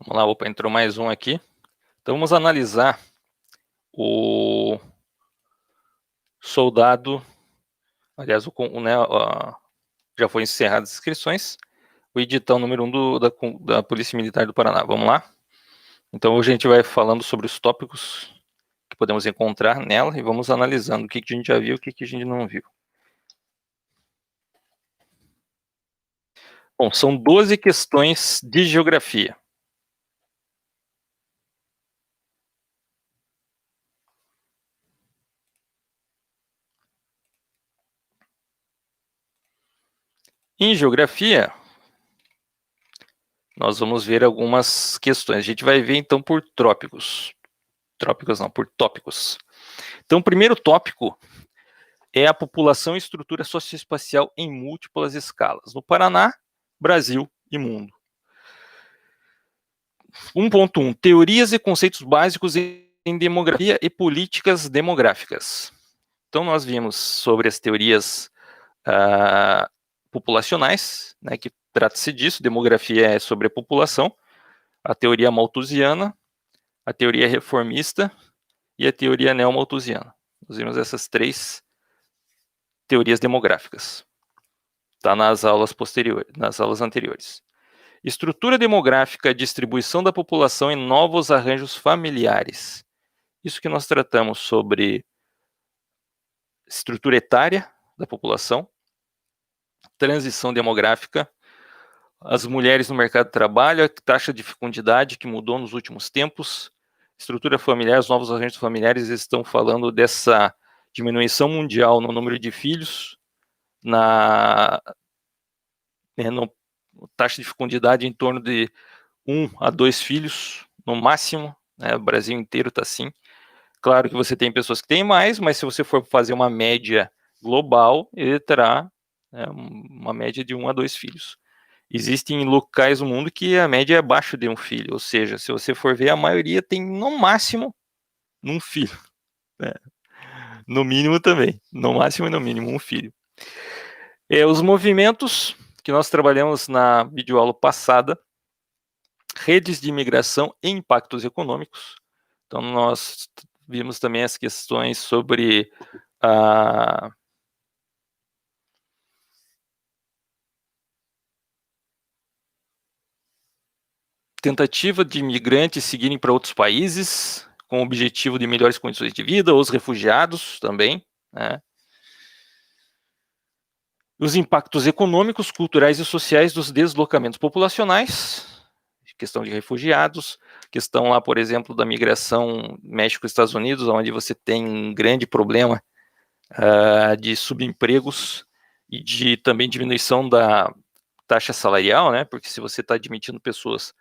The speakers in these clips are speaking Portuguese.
Vamos lá, opa, entrou mais um aqui. Então vamos analisar o soldado, aliás, já foi encerradas as inscrições, o editão número 1 da Polícia Militar do Paraná. Vamos lá? Então hoje a gente vai falando sobre os tópicos que podemos encontrar nela e vamos analisando o que a gente já viu e o que a gente não viu. Bom, são 12 questões de geografia. Em geografia, nós vamos ver algumas questões. A gente vai ver então por trópicos. Trópicos não, por tópicos. Então, o primeiro tópico é a população e estrutura socioespacial em múltiplas escalas, no Paraná, Brasil e mundo. 1.1. Teorias e conceitos básicos em demografia e políticas demográficas. Então, nós vimos sobre as teorias populacionais, né, que trata-se disso, demografia é sobre a população, a teoria malthusiana, a teoria reformista e a teoria neomalthusiana. Nós vimos essas três teorias demográficas. Está nas aulas posteriores, nas aulas anteriores. Estrutura demográfica, distribuição da população em novos arranjos familiares. Isso que nós tratamos sobre estrutura etária da população, transição demográfica, as mulheres no mercado de trabalho, a taxa de fecundidade que mudou nos últimos tempos, estrutura familiar, os novos arranjos familiares estão falando dessa diminuição mundial no número de filhos, na taxa de fecundidade em torno de 1 a 2 filhos, no máximo, né? O Brasil inteiro está assim. Claro que você tem pessoas que têm mais, mas se você for fazer uma média global, ele terá uma média de 1 a 2 filhos. Existem locais no mundo que a média é abaixo de 1 filho, ou seja, se você for ver, a maioria tem no máximo 1 filho. Né? No mínimo também, no máximo e no mínimo 1 filho. Os movimentos que nós trabalhamos na videoaula passada, redes de imigração e impactos econômicos. Então, nós vimos também as questões sobre a tentativa de imigrantes seguirem para outros países com o objetivo de melhores condições de vida, os refugiados também, né? Os impactos econômicos, culturais e sociais dos deslocamentos populacionais, questão de refugiados, questão lá, por exemplo, da migração México-Estados Unidos, onde você tem um grande problema de subempregos e de também diminuição da taxa salarial, né? Porque se você está admitindo pessoas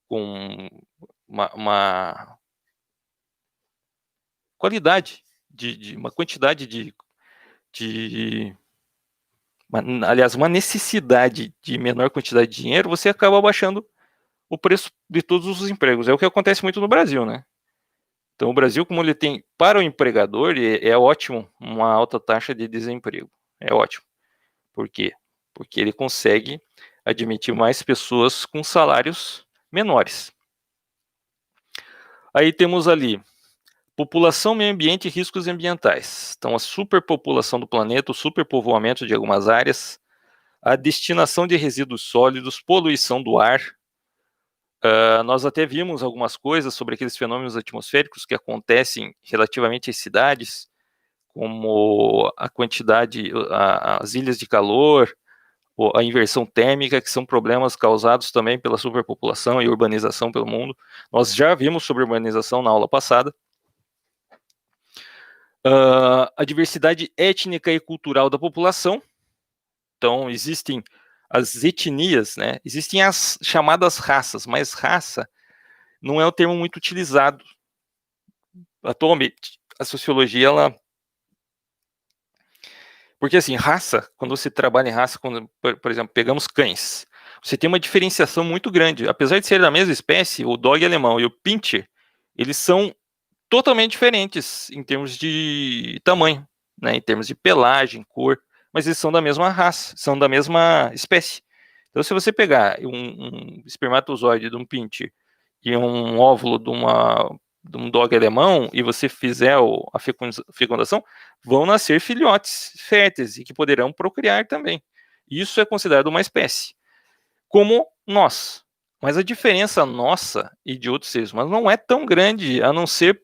com uma qualidade, uma quantidade aliás, uma necessidade de menor quantidade de dinheiro, você acaba abaixando o preço de todos os empregos. É o que acontece muito no Brasil, né? Então, o Brasil, como ele tem, para o empregador, é ótimo uma alta taxa de desemprego. É ótimo. Por quê? Porque ele consegue admitir mais pessoas com salários menores. Aí temos ali população, meio ambiente e riscos ambientais. Então, a superpopulação do planeta, o superpovoamento de algumas áreas, a destinação de resíduos sólidos, poluição do ar. Nós até vimos algumas coisas sobre aqueles fenômenos atmosféricos que acontecem relativamente às cidades, como a quantidade, as ilhas de calor, a inversão térmica, que são problemas causados também pela superpopulação e urbanização pelo mundo. Nós já vimos sobre urbanização na aula passada. A diversidade étnica e cultural da população. Então, existem as etnias, né? Existem as chamadas raças, mas raça não é um termo muito utilizado atualmente. A sociologia, ela... Porque, assim, raça, quando você trabalha em raça, quando, por exemplo, pegamos cães, você tem uma diferenciação muito grande. Apesar de serem da mesma espécie, o dog alemão e o pincher, eles são totalmente diferentes em termos de tamanho, né, em termos de pelagem, cor, mas eles são da mesma raça, são da mesma espécie. Então, se você pegar um espermatozoide de um pincher e um óvulo de um dog alemão, e você fizer a fecundação, vão nascer filhotes férteis e que poderão procriar também. Isso é considerado uma espécie, como nós. Mas a diferença nossa e de outros seres humanos não é tão grande, a não ser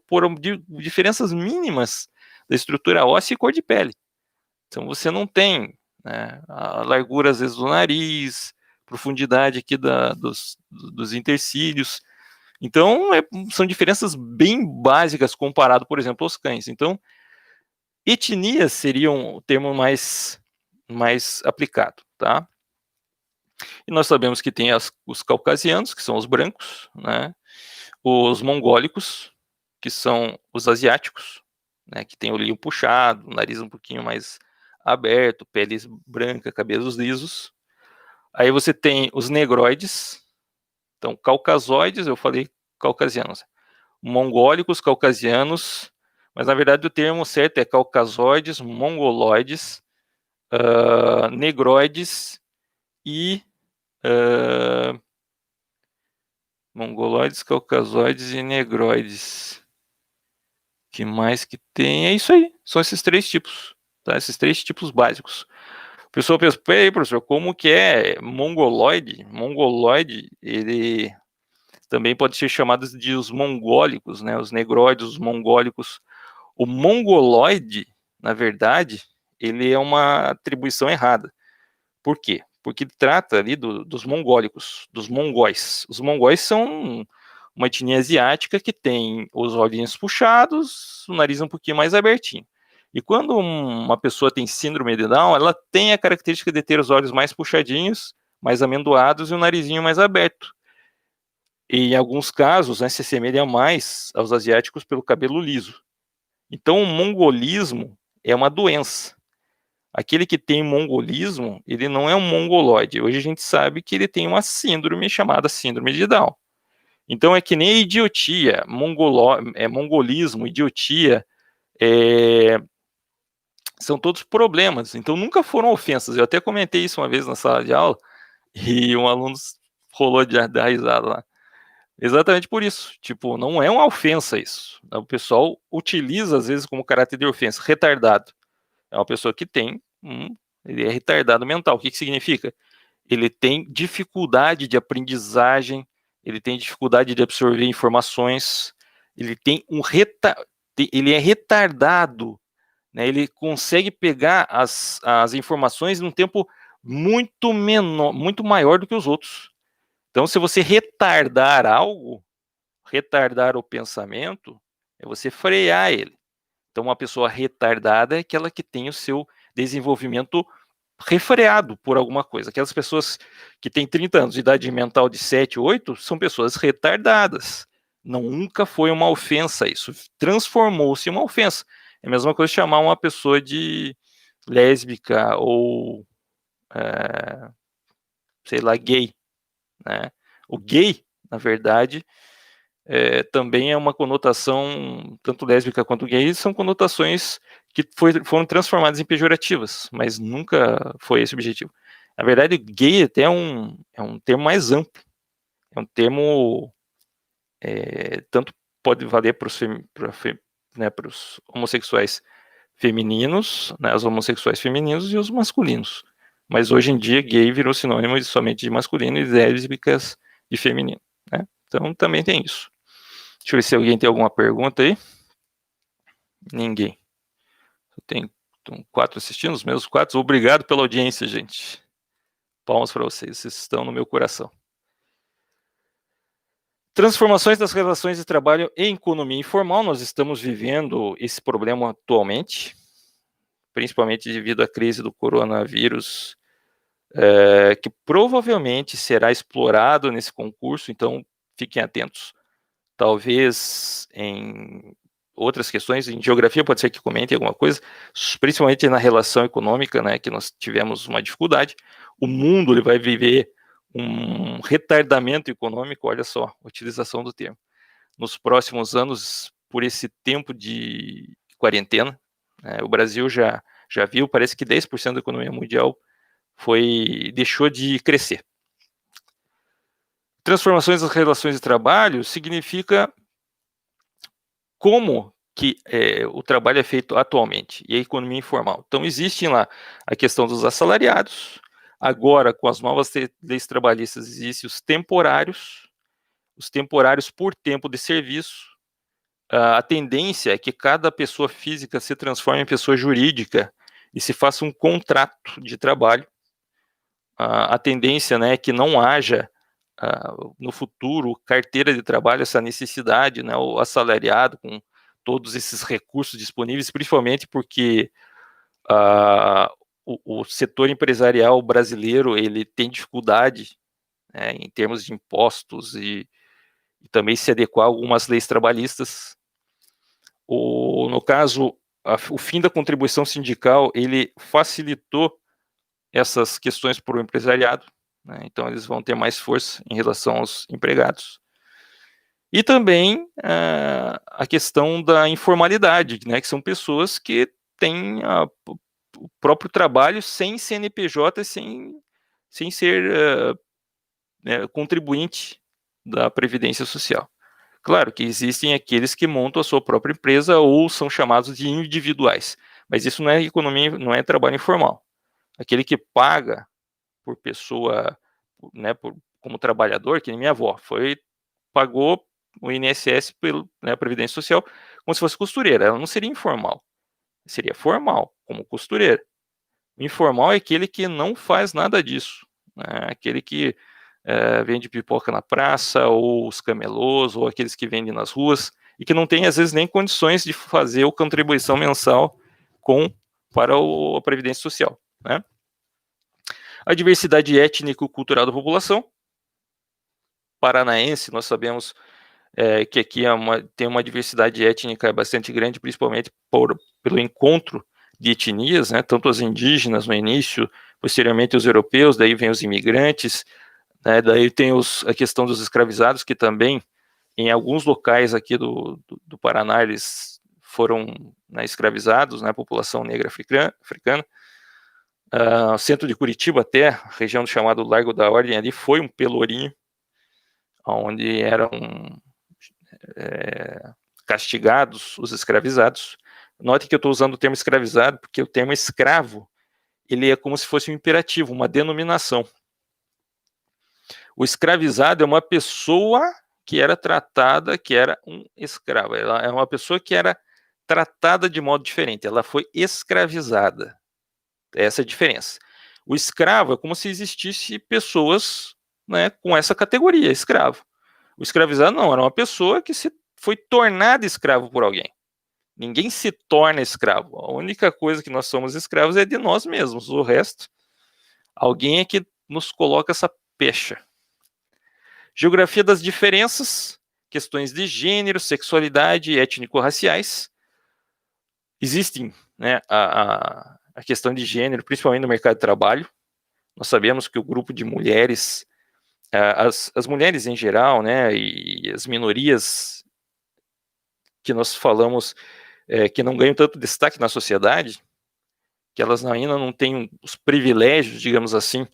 por diferenças mínimas da estrutura óssea e cor de pele. Então você não tem, né, a largura, às vezes, do nariz, profundidade aqui dos intercílios. Então, são diferenças bem básicas comparado, por exemplo, aos cães. Então, etnia seria o termo mais aplicado, tá? E nós sabemos que tem os caucasianos, que são os brancos, né? Os mongólicos, que são os asiáticos, né? Que tem o olhinho puxado, o nariz um pouquinho mais aberto, pele branca, cabelos lisos. Aí você tem os negroides, então caucasoides, eu falei caucasianos, mongólicos, caucasianos, mas na verdade o termo certo é caucasoides, mongoloides, negroides e mongoloides, caucasoides e negroides. Que mais que tem? É isso aí, são esses três tipos, tá? Esses três tipos básicos. O pessoal pensa, peraí, professor, como que é mongoloide? Mongoloide, ele também pode ser chamado de os mongólicos, né? Os negroides, os mongólicos. O mongoloide, na verdade, ele é uma atribuição errada. Por quê? Porque ele trata ali dos mongólicos, dos mongóis. Os mongóis são uma etnia asiática que tem os olhinhos puxados, o nariz um pouquinho mais abertinho. E quando uma pessoa tem síndrome de Down, ela tem a característica de ter os olhos mais puxadinhos, mais amendoados e o narizinho mais aberto. E em alguns casos, né, se assemelha mais aos asiáticos pelo cabelo liso. Então, o mongolismo é uma doença. Aquele que tem mongolismo, ele não é um mongoloide. Hoje a gente sabe que ele tem uma síndrome chamada síndrome de Down. Então, é que nem idiotia, mongolismo, idiotia, são todos problemas. Então, nunca foram ofensas. Eu até comentei isso uma vez na sala de aula, e um aluno rolou de dar risada lá. Exatamente por isso. Tipo, não é uma ofensa isso. O pessoal utiliza, às vezes, como caráter de ofensa. Retardado. É uma pessoa que tem ele é retardado mental. O que significa? Ele tem dificuldade de aprendizagem, ele tem dificuldade de absorver informações, ele tem ele é retardado, né? Ele consegue pegar as informações num tempo muito menor, muito maior do que os outros. Então, se você retardar algo, retardar o pensamento, é você frear ele. Então, uma pessoa retardada é aquela que tem o seu desenvolvimento refreado por alguma coisa. Aquelas pessoas que têm 30 anos de idade mental de 7, 8, são pessoas retardadas. Nunca foi uma ofensa isso. Transformou-se em uma ofensa. É a mesma coisa chamar uma pessoa de lésbica ou, sei lá, gay, né? O gay, na verdade, também é uma conotação, tanto lésbica quanto gay, são conotações que foram transformadas em pejorativas, mas nunca foi esse o objetivo. Na verdade, gay até é um termo mais amplo, é um termo, tanto pode valer para os homossexuais femininos, né, os homossexuais femininos e os masculinos. Mas hoje em dia, gay virou sinônimo somente de masculino e lésbicas de feminino, né? Então também tem isso. Deixa eu ver se alguém tem alguma pergunta aí. Ninguém. Tem 4 assistindo, os meus 4. Obrigado pela audiência, gente. Palmas para vocês, vocês estão no meu coração. Transformações das relações de trabalho e economia informal. Nós estamos vivendo esse problema atualmente, principalmente devido à crise do coronavírus, que provavelmente será explorado nesse concurso, então fiquem atentos. Talvez em outras questões, em geografia pode ser que comentem alguma coisa, principalmente na relação econômica, né, que nós tivemos uma dificuldade. O mundo ele vai viver um retardamento econômico, olha só, a utilização do termo, nos próximos anos, por esse tempo de quarentena. O Brasil já viu, parece que 10% da economia mundial deixou de crescer. Transformações das relações de trabalho significa como que o trabalho é feito atualmente, e a economia informal. Então, existem lá a questão dos assalariados, agora, com as novas leis trabalhistas, existem os temporários por tempo de serviço. A tendência é que cada pessoa física se transforme em pessoa jurídica e se faça um contrato de trabalho. A tendência, né, é que não haja no futuro carteira de trabalho, essa necessidade, né, o assalariado com todos esses recursos disponíveis, principalmente porque o setor empresarial brasileiro ele tem dificuldade, né, em termos de impostos e também se adequar a algumas leis trabalhistas. No caso, o fim da contribuição sindical, ele facilitou essas questões para o empresariado, né? Então eles vão ter mais força em relação aos empregados. E também a questão da informalidade, né, que são pessoas que têm o próprio trabalho sem CNPJ, sem ser né, contribuinte da Previdência Social. Claro que existem aqueles que montam a sua própria empresa ou são chamados de individuais, mas isso não é economia, não é trabalho informal. Aquele que paga por pessoa, né, como trabalhador, que nem minha avó, pagou o INSS pela, né, Previdência Social como se fosse costureira. Ela não seria informal, seria formal, como costureira. O informal é aquele que não faz nada disso, né, aquele que vende pipoca na praça, ou os camelôs, ou aqueles que vendem nas ruas, e que não tem, às vezes, nem condições de fazer a contribuição mensal para a Previdência Social, né? A diversidade étnico-cultural da população. Paranaense, nós sabemos que aqui tem uma diversidade étnica bastante grande, principalmente pelo encontro de etnias, né, tanto as indígenas no início, posteriormente os europeus, daí vem os imigrantes, né, daí tem a questão dos escravizados, que também, em alguns locais aqui do Paraná, eles foram, né, escravizados, né, a população negra africana. O centro de Curitiba, até, a região chamada Largo da Ordem, ali foi um pelourinho, onde eram castigados os escravizados. Note que eu estou usando o termo escravizado, porque o termo escravo, ele é como se fosse um imperativo, uma denominação. O escravizado é uma pessoa que era tratada, que era um escravo. Ela é uma pessoa que era tratada de modo diferente. Ela foi escravizada. Essa é a diferença. O escravo é como se existisse pessoas, né, com essa categoria, escravo. O escravizado não, era uma pessoa que foi tornada escravo por alguém. Ninguém se torna escravo. A única coisa que nós somos escravos é de nós mesmos. O resto, alguém é que nos coloca essa pecha. Geografia das diferenças, questões de gênero, sexualidade, étnico-raciais. Existem, né, a questão de gênero, principalmente no mercado de trabalho. Nós sabemos que o grupo de mulheres, as mulheres em geral, né, e as minorias que nós falamos, que não ganham tanto destaque na sociedade, que elas ainda não têm os privilégios, digamos assim,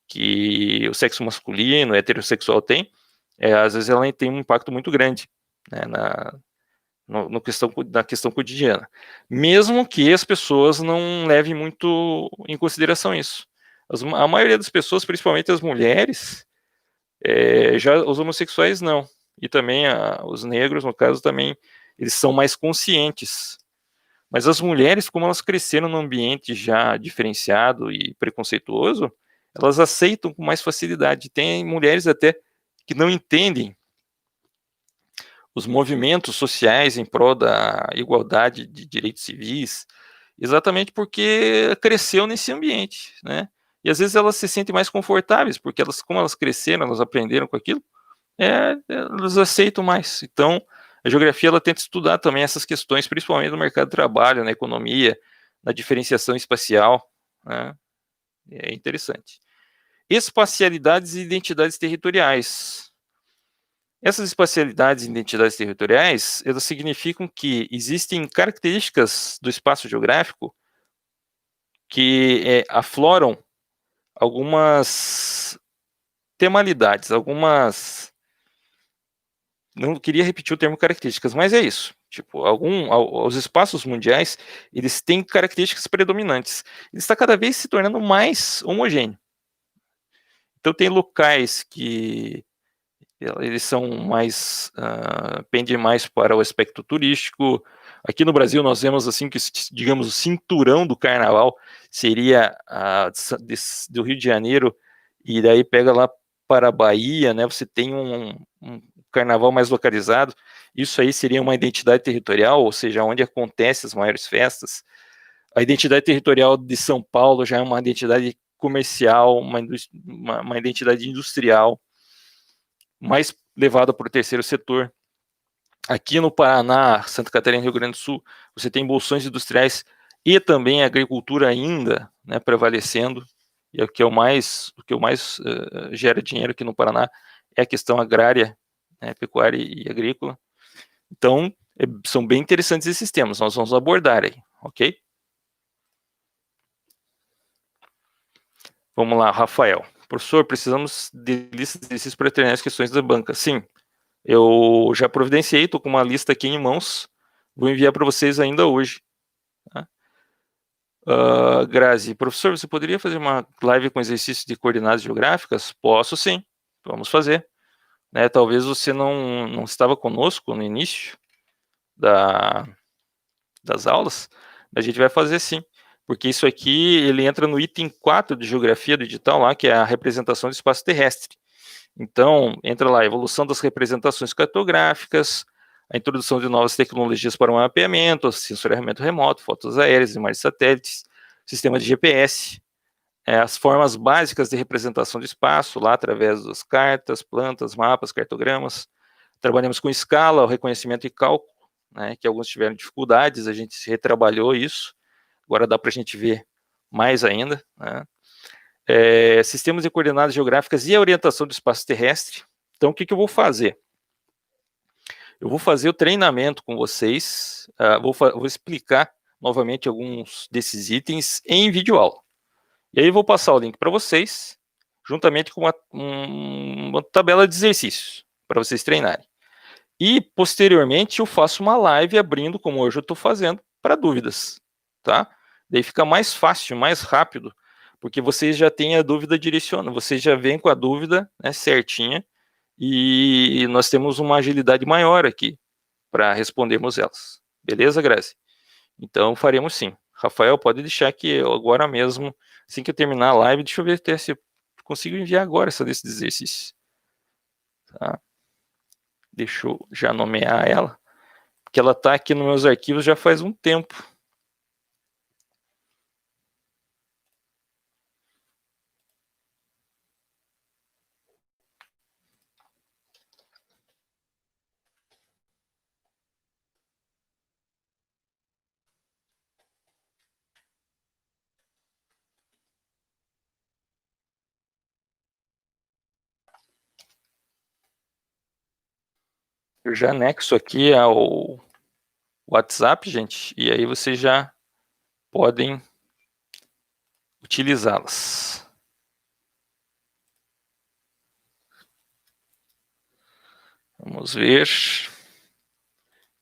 que o sexo masculino, heterossexual tem, às vezes ela tem um impacto muito grande, né, na questão cotidiana. Mesmo que as pessoas não levem muito em consideração isso. A maioria das pessoas, principalmente as mulheres, já os homossexuais não. E também os negros, no caso, também, eles são mais conscientes. Mas as mulheres, como elas cresceram num ambiente já diferenciado e preconceituoso, elas aceitam com mais facilidade. Tem mulheres até que não entendem os movimentos sociais em prol da igualdade de direitos civis, exatamente porque cresceu nesse ambiente, né? E às vezes elas se sentem mais confortáveis, porque como elas cresceram, elas aprenderam com aquilo, elas aceitam mais. Então, a geografia ela tenta estudar também essas questões, principalmente no mercado de trabalho, na economia, na diferenciação espacial, né? É interessante. Espacialidades e identidades territoriais. Essas espacialidades e identidades territoriais, elas significam que existem características do espaço geográfico que afloram algumas temalidades, algumas não queria repetir o termo características, mas é isso. Tipo, os espaços mundiais, eles têm características predominantes. Ele está cada vez se tornando mais homogêneo. Então tem locais que eles são mais, pendem mais para o aspecto turístico. Aqui no Brasil nós vemos assim que, digamos, o cinturão do carnaval seria do Rio de Janeiro, e daí pega lá para a Bahia, né? Você tem um carnaval mais localizado. Isso aí seria uma identidade territorial, ou seja, onde acontecem as maiores festas. A identidade territorial de São Paulo já é uma identidade comercial, uma identidade industrial, mais levada para o terceiro setor. Aqui no Paraná, Santa Catarina e Rio Grande do Sul, você tem bolsões industriais e também a agricultura ainda, né, prevalecendo. E o que mais gera dinheiro aqui no Paraná é a questão agrária, né, pecuária e agrícola. Então, são bem interessantes esses temas, nós vamos abordar aí, ok? Vamos lá, Rafael. Professor, precisamos de listas de exercícios para treinar as questões da banca. Sim, eu já providenciei, estou com uma lista aqui em mãos, vou enviar para vocês ainda hoje. Tá? Grazi, professor, você poderia fazer uma live com exercícios de coordenadas geográficas? Posso sim, vamos fazer. Né, talvez você não estava conosco no início das aulas, a gente vai fazer sim, porque isso aqui ele entra no item 4 de geografia do edital lá, que é a representação do espaço terrestre. Então, entra lá, evolução das representações cartográficas, a introdução de novas tecnologias para o mapeamento, sensoriamento remoto, fotos aéreas, imagens de satélites, sistema de GPS, as formas básicas de representação do espaço, lá através das cartas, plantas, mapas, cartogramas. Trabalhamos com escala, o reconhecimento e cálculo, né, que alguns tiveram dificuldades, a gente retrabalhou isso, agora dá para a gente ver mais ainda, né? Sistemas de coordenadas geográficas e a orientação do espaço terrestre. Então, o que eu vou fazer? Eu vou fazer o treinamento com vocês, vou explicar novamente alguns desses itens em videoaula. E aí eu vou passar o link para vocês, juntamente com uma tabela de exercícios, para vocês treinarem. E, posteriormente, eu faço uma live abrindo, como hoje eu estou fazendo, para dúvidas, tá? Daí fica mais fácil, mais rápido, porque vocês já têm a dúvida direcionada, vocês já vêm com a dúvida, né, certinha, e nós temos uma agilidade maior aqui para respondermos elas. Beleza, Grazi? Então, faremos sim. Rafael, pode deixar que eu agora mesmo, assim que eu terminar a live, deixa eu ver até se eu consigo enviar agora essa lista de exercícios. Tá? Deixa eu já nomear ela, porque ela está aqui nos meus arquivos já faz um tempo. Eu já anexo aqui ao WhatsApp, gente, e aí vocês já podem utilizá-las. Vamos ver.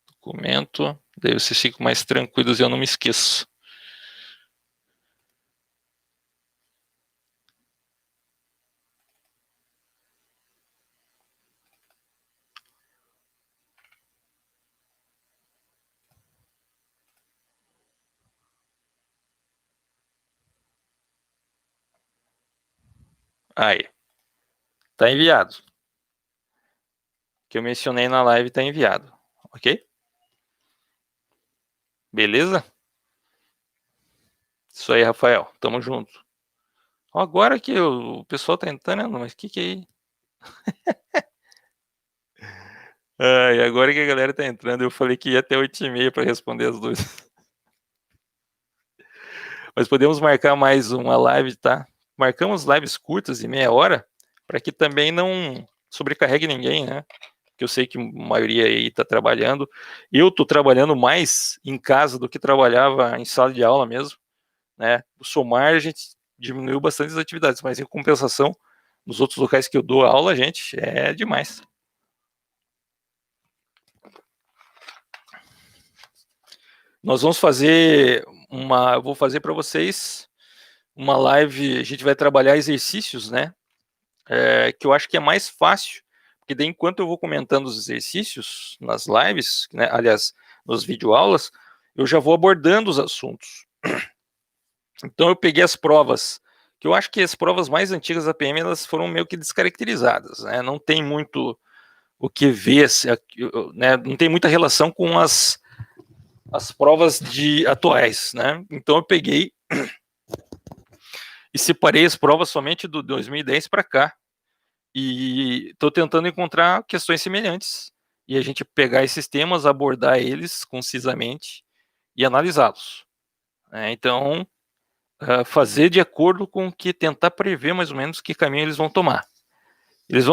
Documento. Daí vocês ficam mais tranquilos e eu não me esqueço. Aí. Está enviado. O que eu mencionei na live está enviado. Ok? Beleza? Isso aí, Rafael. Tamo junto. Agora que o pessoal tá entrando, mas o que é aí? E agora que a galera tá entrando, eu falei que ia até 8h30 para responder as dúvidas. Mas podemos marcar mais uma live, tá? Marcamos lives curtas de meia hora, para que também não sobrecarregue ninguém, né? Que eu sei que a maioria aí está trabalhando. Eu estou trabalhando mais em casa do que trabalhava em sala de aula mesmo, né? O Somar, a gente diminuiu bastante as atividades, mas em compensação, nos outros locais que eu dou aula, gente, é demais. Nós vamos fazer eu vou fazer para vocês uma live, a gente vai trabalhar exercícios, né? Que eu acho que é mais fácil, porque daí enquanto eu vou comentando os exercícios nas lives, né, aliás, nos videoaulas, eu já vou abordando os assuntos. Então eu peguei as provas, que eu acho que as provas mais antigas da PM, elas foram meio que descaracterizadas, né? Não tem muito o que ver, né? Não tem muita relação com as provas atuais, né? Então eu peguei e separei as provas somente do 2010 para cá. E estou tentando encontrar questões semelhantes. E a gente pegar esses temas, abordar eles concisamente e analisá-los. Então, fazer de acordo com o que tentar prever mais ou menos que caminho eles vão tomar. Eles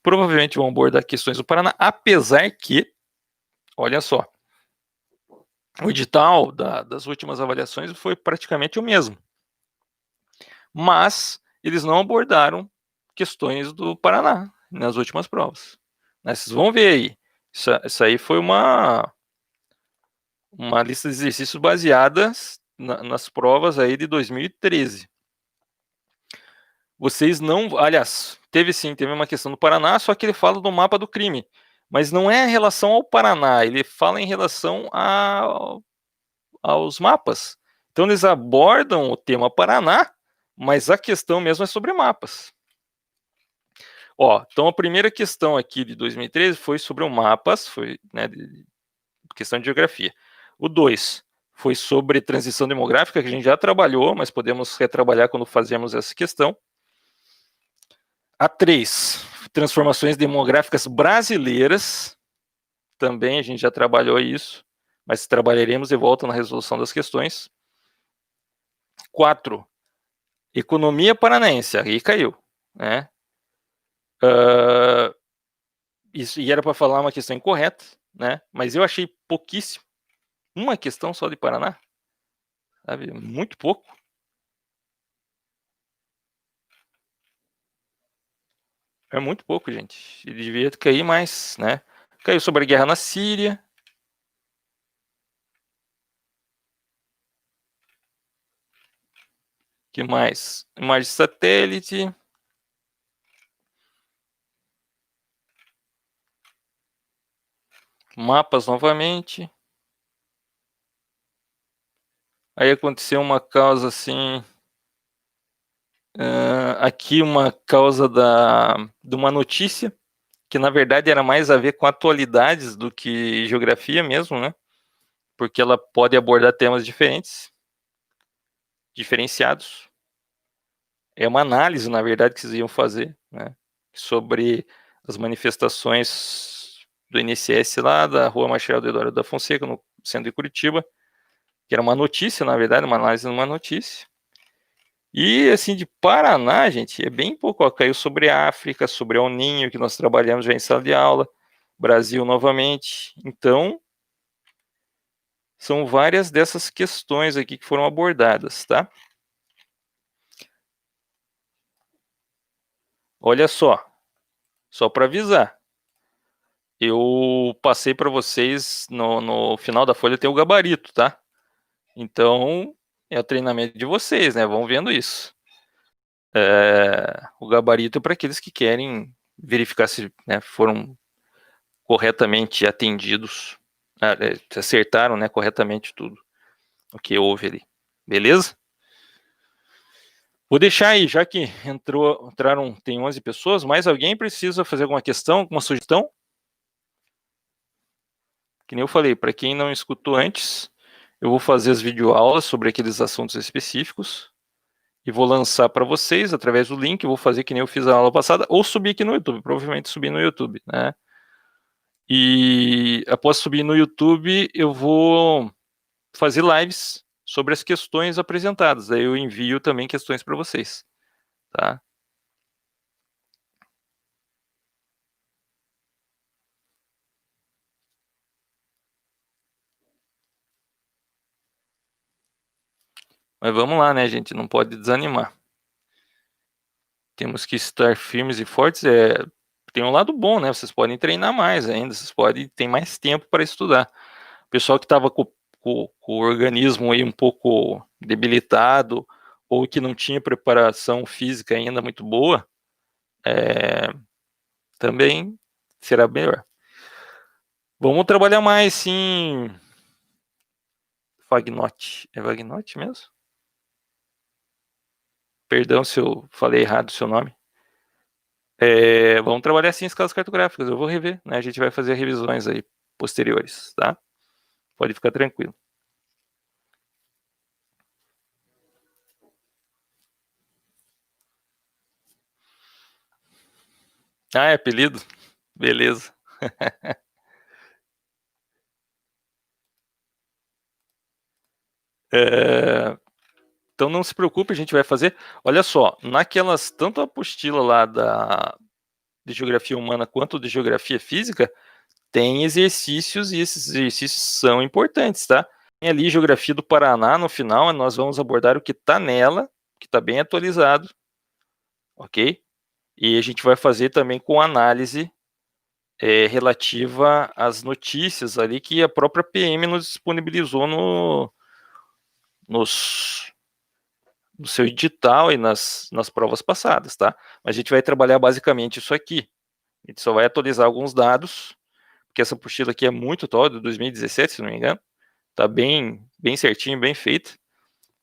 provavelmente vão abordar questões do Paraná, apesar que, olha só, o edital das últimas avaliações foi praticamente o mesmo. Mas eles não abordaram questões do Paraná nas últimas provas. Vocês vão ver aí. Isso aí foi uma lista de exercícios baseadas nas provas aí de 2013. Vocês não... Aliás, teve uma questão do Paraná, só que ele fala do mapa do crime. Mas não é em relação ao Paraná, ele fala em relação aos mapas. Então eles abordam o tema Paraná, mas a questão mesmo é sobre mapas. Então a primeira questão aqui de 2013 foi sobre mapas, foi, né, questão de geografia. O 2 foi sobre transição demográfica, que a gente já trabalhou, mas podemos retrabalhar quando fazemos essa questão. A 3, transformações demográficas brasileiras, também a gente já trabalhou isso, mas trabalharemos de volta na resolução das questões. 4, economia paranaense, aí caiu, né? Isso, e era para falar uma questão incorreta, né? Mas eu achei pouquíssimo. Uma questão só de Paraná, sabe? Muito pouco. É muito pouco, gente. Ele devia cair mais, né? Caiu sobre a guerra na Síria. Que mais? Imagem de satélite. Mapas novamente. Aí aconteceu uma causa assim. Aqui uma causa de uma notícia, que na verdade era mais a ver com atualidades do que geografia mesmo, né? Porque ela pode abordar temas diferenciados. É uma análise, na verdade, que vocês iam fazer, né? Sobre as manifestações do INSS lá da Rua Marechal Deodoro da Fonseca, no centro de Curitiba, que era uma notícia, na verdade, uma análise de uma notícia. E, assim, de Paraná, gente, é bem pouco. Caiu sobre a África, sobre o Ninho, que nós trabalhamos já em sala de aula, Brasil novamente. Então, são várias dessas questões aqui que foram abordadas, tá? Olha só para avisar. Eu passei para vocês, no final da folha tem o gabarito, tá? Então, é o treinamento de vocês, né? Vão vendo isso. O gabarito é para aqueles que querem verificar se, né, foram corretamente atendidos, acertaram, né, corretamente tudo o que houve ali. Beleza? Vou deixar aí, já que entraram, tem 11 pessoas, mais alguém precisa fazer alguma questão, alguma sugestão? Que nem eu falei, para quem não escutou antes, eu vou fazer as videoaulas sobre aqueles assuntos específicos e vou lançar para vocês através do link. Vou fazer que nem eu fiz a aula passada, ou subir aqui no YouTube, provavelmente subir no YouTube, né? E após subir no YouTube, eu vou fazer lives sobre as questões apresentadas. Aí eu envio também questões para vocês, tá? Mas vamos lá, né, gente? Não pode desanimar. Temos que estar firmes e fortes. Tem um lado bom, né? Vocês podem treinar mais ainda, vocês podem ter mais tempo para estudar. O pessoal que estava com com o organismo aí um pouco debilitado, ou que não tinha preparação física ainda muito boa, também será melhor. Vamos trabalhar mais, sim. Fagnotti. É Fagnotti mesmo? Perdão se eu falei errado o seu nome. Vamos trabalhar sim escalas cartográficas. Eu vou rever, né? A gente vai fazer revisões aí posteriores, tá? Pode ficar tranquilo. Ah, é apelido? Beleza. Então não se preocupe, a gente vai fazer. Olha só, naquelas, tanto a apostila lá de geografia humana quanto de geografia física, tem exercícios e esses exercícios são importantes, tá? Tem ali geografia do Paraná no final, nós vamos abordar o que está nela, que está bem atualizado, ok? E a gente vai fazer também com análise relativa às notícias ali que a própria PM nos disponibilizou no seu edital e nas provas passadas, tá? Mas a gente vai trabalhar basicamente isso aqui. A gente só vai atualizar alguns dados, porque essa apostila aqui é muito atual, de 2017, se não me engano. Tá bem certinho, bem feita.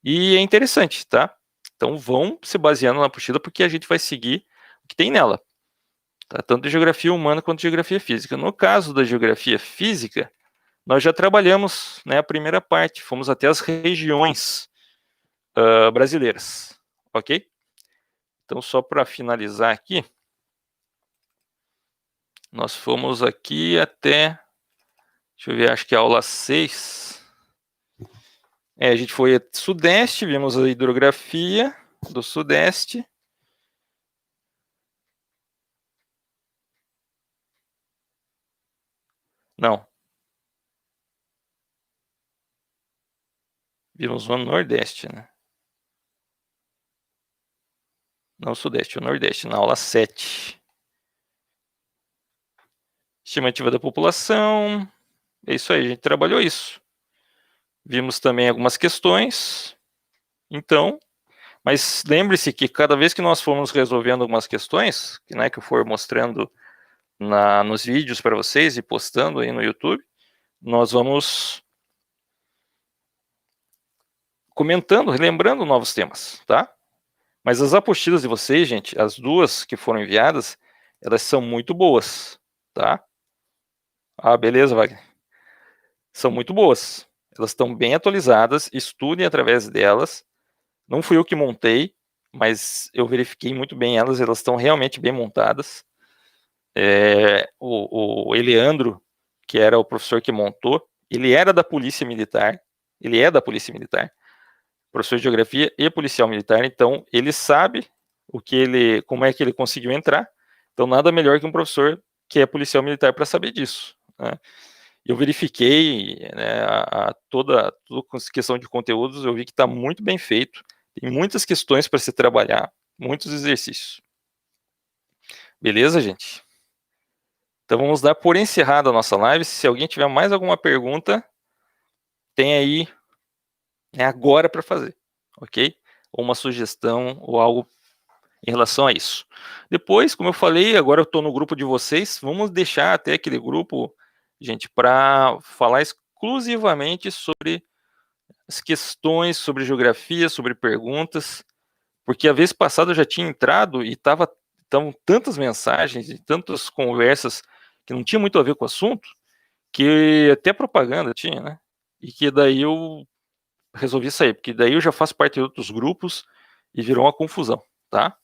E é interessante, tá? Então vão se baseando na apostila, porque a gente vai seguir o que tem nela. Tá? Tanto de geografia humana quanto de geografia física. No caso da geografia física, nós já trabalhamos, né, a primeira parte, fomos até as regiões brasileiras, ok? Então, só para finalizar aqui, nós fomos aqui até, deixa eu ver, acho que a aula 6. A gente foi sudeste, vimos a hidrografia do sudeste. Não. Vimos o nordeste, né? Não o sudeste, o nordeste, na aula 7. Estimativa da população. É isso aí, a gente trabalhou isso. Vimos também algumas questões. Então, mas lembre-se que cada vez que nós formos resolvendo algumas questões, né, que eu for mostrando nos vídeos para vocês e postando aí no YouTube, nós vamos comentando, relembrando novos temas, tá? Mas as apostilas de vocês, gente, as duas que foram enviadas, elas são muito boas, tá? Ah, beleza, Wagner. São muito boas. Elas estão bem atualizadas, estudem através delas. Não fui eu que montei, mas eu verifiquei muito bem elas estão realmente bem montadas. O Eleandro, que era o professor que montou, ele era da Polícia Militar, ele é da Polícia Militar, professor de Geografia e policial militar, então ele sabe como é que ele conseguiu entrar, então nada melhor que um professor que é policial militar para saber disso, né? Eu verifiquei, né, toda questão de conteúdos, eu vi que está muito bem feito, tem muitas questões para se trabalhar, muitos exercícios. Beleza, gente? Então vamos dar por encerrada a nossa live. Se alguém tiver mais alguma pergunta, tem aí agora para fazer, ok? Ou uma sugestão ou algo em relação a isso. Depois, como eu falei, agora eu estou no grupo de vocês, vamos deixar até aquele grupo, gente, para falar exclusivamente sobre as questões, sobre geografia, sobre perguntas, porque a vez passada eu já tinha entrado e estavam tantas mensagens e tantas conversas que não tinha muito a ver com o assunto, que até propaganda tinha, né? E que daí eu resolvi sair, porque daí eu já faço parte de outros grupos e virou uma confusão, tá?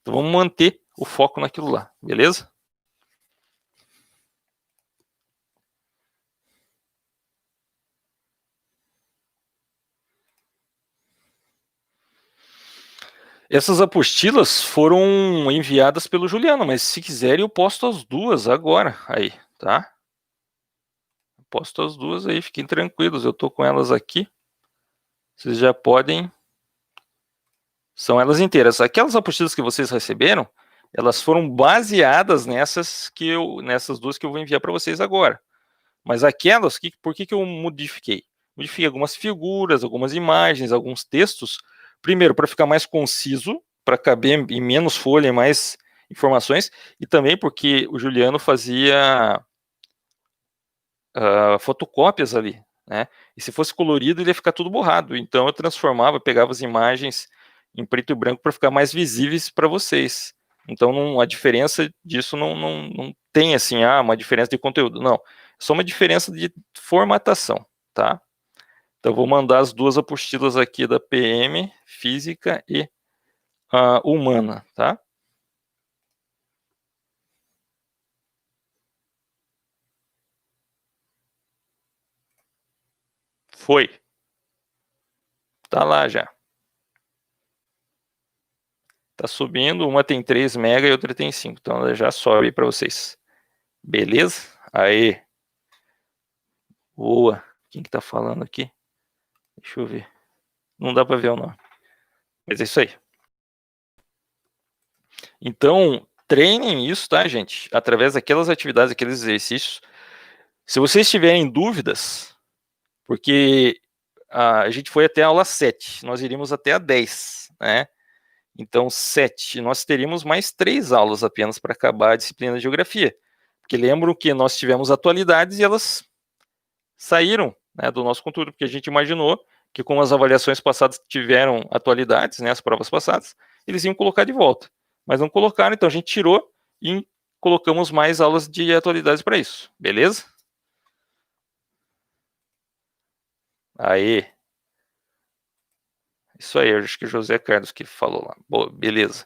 Então vamos manter o foco naquilo lá, beleza? Essas apostilas foram enviadas pelo Juliano, mas se quiserem eu posto as duas agora aí, tá? Posto as duas aí, fiquem tranquilos, eu tô com elas aqui. Vocês já podem. São elas inteiras. Aquelas apostilas que vocês receberam, elas foram baseadas nessas duas que eu vou enviar para vocês agora. Mas aquelas, por que eu modifiquei? modifiquei algumas figuras, algumas imagens, alguns textos. Primeiro, para ficar mais conciso, para caber em menos folha e mais informações, e também porque o Juliano fazia fotocópias ali, né? E se fosse colorido, ele ia ficar tudo borrado. Então eu transformava, pegava as imagens em preto e branco para ficar mais visíveis para vocês. Então a diferença disso não tem assim, uma diferença de conteúdo. Não, é só uma diferença de formatação, tá? Então eu vou mandar as duas apostilas aqui da PM, Física e Humana, tá? Foi. Tá lá já. Tá subindo, uma tem 3 MB e outra tem 5. Então ela já sobe para vocês. Beleza? Aí. Boa. Quem que tá falando aqui? Deixa eu ver. Não dá para ver o nome. Mas é isso aí. Então, treinem isso, tá, gente? Através daquelas atividades, aqueles exercícios. Se vocês tiverem dúvidas, porque a gente foi até a aula 7, nós iríamos até a 10, né? Então, 7, nós teríamos mais 3 aulas apenas para acabar a disciplina de geografia. Porque lembram que nós tivemos atualidades e elas saíram, né, do nosso conteúdo, porque a gente imaginou que como as avaliações passadas tiveram atualidades, né, as provas passadas, eles iam colocar de volta. Mas não colocaram, então a gente tirou e colocamos mais aulas de atualidades para isso. Beleza? Aí. Isso aí, acho que o José Carlos que falou lá. Boa, beleza.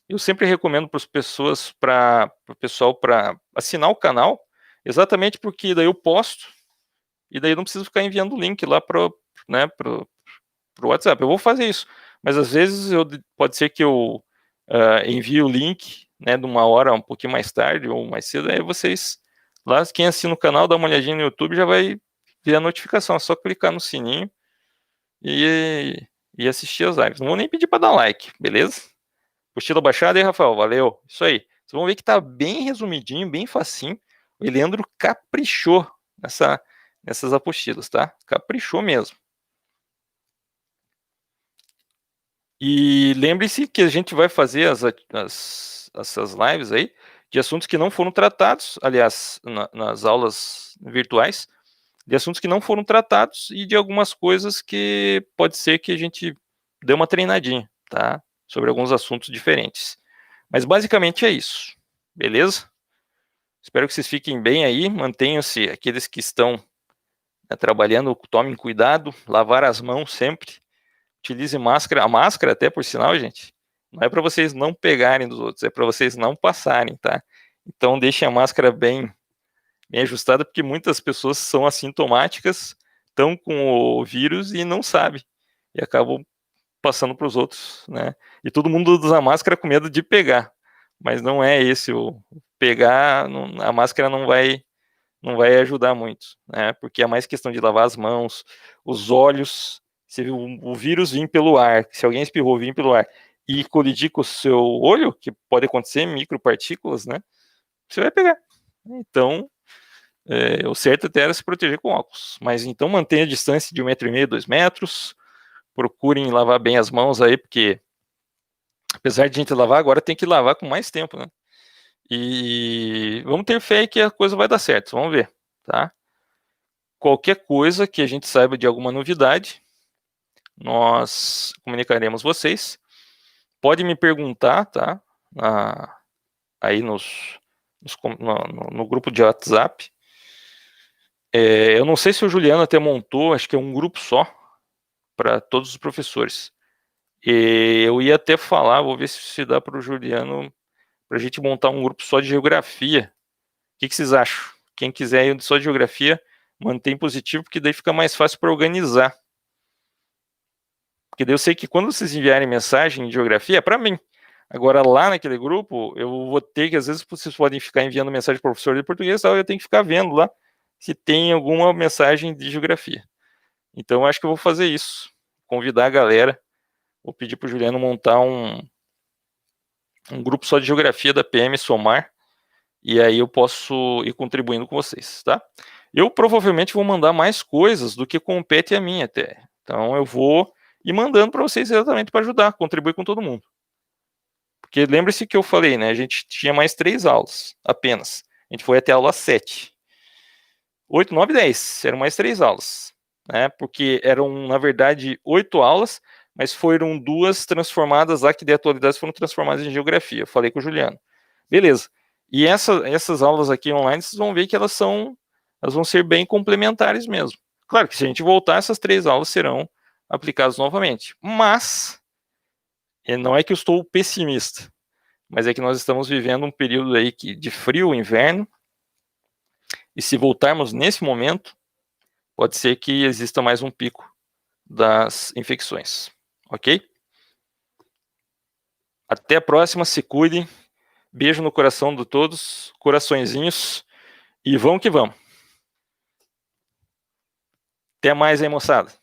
Eu sempre recomendo para as pessoas, para o pessoal, para assinar o canal, exatamente porque daí eu posto e daí eu não preciso ficar enviando o link lá para, né, pro WhatsApp. Eu vou fazer isso, mas às vezes pode ser que eu envie o link, né, de uma hora um pouquinho mais tarde ou mais cedo, aí vocês, lá, quem assina o canal, dá uma olhadinha no YouTube, já vai ver a notificação, é só clicar no sininho e assistir as lives. Não vou nem pedir para dar like, beleza? Apostila baixada aí, Rafael, valeu. Isso aí. Vocês vão ver que tá bem resumidinho, bem facinho. O Eliandro caprichou nessas apostilas, tá? Caprichou mesmo. E lembre-se que a gente vai fazer essas lives aí de assuntos que não foram tratados, aliás, nas aulas virtuais, de assuntos que não foram tratados e de algumas coisas que pode ser que a gente dê uma treinadinha, tá? Sobre alguns assuntos diferentes. Mas basicamente é isso, beleza? Espero que vocês fiquem bem aí, mantenham-se, aqueles que estão, né, trabalhando, tomem cuidado, lavar as mãos sempre, utilize máscara, a máscara até por sinal, gente, não é para vocês não pegarem dos outros, é para vocês não passarem, tá? Então deixem a máscara bem ajustada, porque muitas pessoas são assintomáticas, estão com o vírus e não sabem, e acabam passando para os outros, né? E todo mundo usa máscara com medo de pegar, mas não é esse o pegar, a máscara não vai ajudar muito, né? Porque é mais questão de lavar as mãos, os olhos, se o vírus vir pelo ar, se alguém espirrou vir pelo ar e colidir com o seu olho, que pode acontecer, micropartículas, né? Você vai pegar. Então, o certo até era se proteger com óculos, mas então mantenha a distância de 1,5 m, 2 metros, procurem lavar bem as mãos aí, porque apesar de a gente lavar, agora tem que lavar com mais tempo, né? E vamos ter fé que a coisa vai dar certo, vamos ver, tá? Qualquer coisa que a gente saiba de alguma novidade, nós comunicaremos vocês. Pode me perguntar, tá? Aí no grupo de WhatsApp. Eu não sei se o Juliano até montou, acho que é um grupo só para todos os professores. E eu ia até falar, vou ver se dá para o Juliano, para a gente montar um grupo só de geografia. O que vocês acham? Quem quiser ir só de geografia, mantém positivo, porque daí fica mais fácil para organizar. Porque daí eu sei que quando vocês enviarem mensagem de geografia, é para mim. Agora, lá naquele grupo, eu vou ter que, às vezes, vocês podem ficar enviando mensagem para o professor de português, eu tenho que ficar vendo lá se tem alguma mensagem de geografia. Então, eu acho que eu vou fazer isso. Convidar a galera. Vou pedir para o Juliano montar um grupo só de geografia da PM Somar. E aí eu posso ir contribuindo com vocês, tá? Eu provavelmente vou mandar mais coisas do que compete a mim até. Então eu vou ir mandando para vocês exatamente para ajudar, contribuir com todo mundo. Porque lembre-se que eu falei, né? A gente tinha mais 3 aulas apenas. A gente foi até a aula 7. 8, 9, 10. Eram mais 3 aulas. Né? Porque eram, na verdade, 8 aulas, mas foram 2 transformadas lá, que de atualidades foram transformadas em geografia. Eu falei com o Juliano. Beleza. E essas aulas aqui online, vocês vão ver que elas vão ser bem complementares mesmo. Claro que se a gente voltar, essas 3 aulas serão aplicadas novamente. Mas, não é que eu estou pessimista, mas é que nós estamos vivendo um período aí de frio, inverno, e se voltarmos nesse momento, pode ser que exista mais um pico das infecções, ok? Até a próxima, se cuidem, beijo no coração de todos, coraçõezinhos, e vamos que vamos. Até mais aí, moçada.